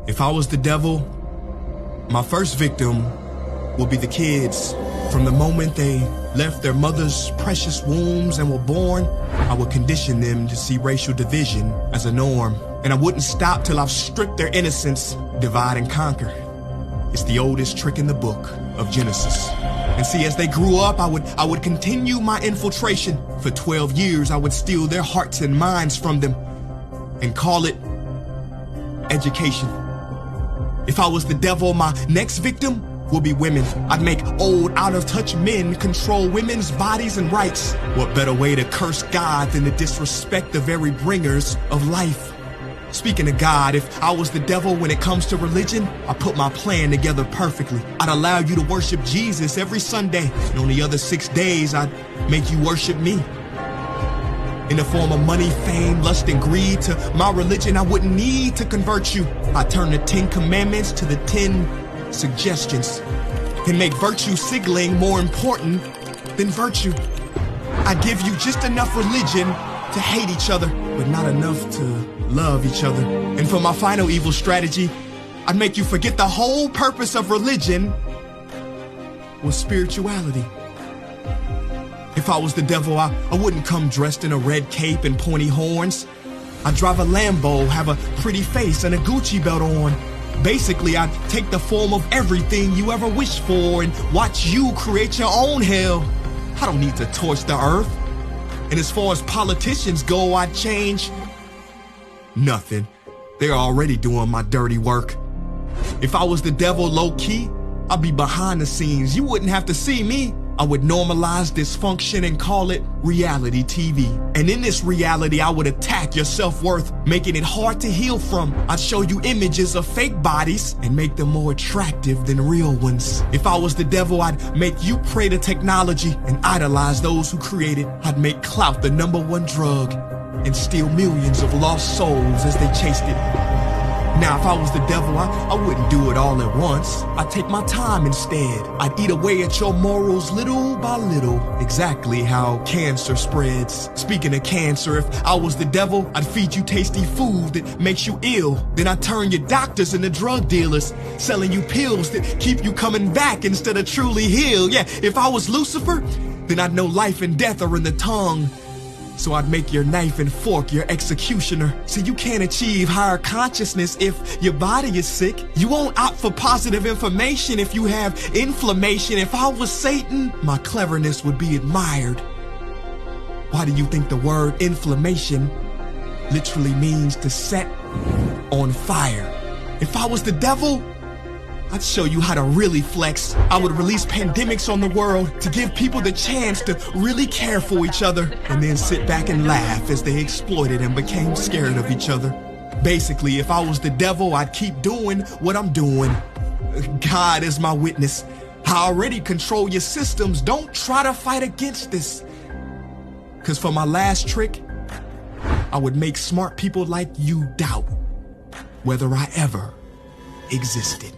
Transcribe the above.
If I was the devil, my first victim will be the kids. From the moment they left their mother's precious wombs and were born, I would condition them to see racial division as a norm. And I wouldn't stop till I've stripped their innocence, divide and conquer. It's the oldest trick in the book of Genesis. And see, as they grew up, I would continue my infiltration. For 12 years, I would steal their hearts and minds from them and call it education. If I was the devil, my next victim will be women. I'd make old, out-of-touch men control women's bodies and rights. What better way to curse God than to disrespect the very bringers of life? Speaking of God, if I was the devil when it comes to religion, I put my plan together perfectly. I'd allow you to worship Jesus every Sunday, and on the other 6 days, I'd make you worship me. In the form of money, fame, lust, and greed, to my religion, I wouldn't need to convert you. I'd turn the 10 commandments to the 10 suggestions and make virtue signaling more important than virtue. I give you just enough religion to hate each other, but not enough to love each other. And for my final evil strategy, I'd make you forget the whole purpose of religion was spirituality. If I was the devil, I wouldn't come dressed in a red cape and pointy horns. I'd drive a Lambo, have a pretty face and a Gucci belt on. Basically, I'd take the form of everything you ever wished for and watch you create your own hell. I don't need to torch the earth. And as far as politicians go, I'd change nothing. They're already doing my dirty work. If I was the devil low-key, I'd be behind the scenes. You wouldn't have to see me. I would normalize dysfunction and call it reality TV. And in this reality, I would attack your self-worth, making it hard to heal from. I'd show you images of fake bodies and make them more attractive than real ones. If I was the devil, I'd make you pray to technology and idolize those who create it. I'd make clout the #1 drug and steal millions of lost souls as they chased it. Now, if I was the devil, I wouldn't do it all at once. I'd take my time instead. I'd eat away at your morals little by little, exactly how cancer spreads. Speaking of cancer, if I was the devil, I'd feed you tasty food that makes you ill. Then I'd turn your doctors into drug dealers, selling you pills that keep you coming back instead of truly healed. Yeah, if I was Lucifer, then I'd know life and death are in the tongue. So I'd make your knife and fork your executioner. See, you can't achieve higher consciousness if your body is sick. You won't opt for positive information if you have inflammation. If I was Satan, my cleverness would be admired. Why do you think the word inflammation literally means to set on fire? If I was the devil, I'd show you how to really flex. I would release pandemics on the world to give people the chance to really care for each other and then sit back and laugh as they exploited and became scared of each other. Basically, if I was the devil, I'd keep doing what I'm doing. God is my witness. I already control your systems. Don't try to fight against this. Because for my last trick, I would make smart people like you doubt whether I ever existed.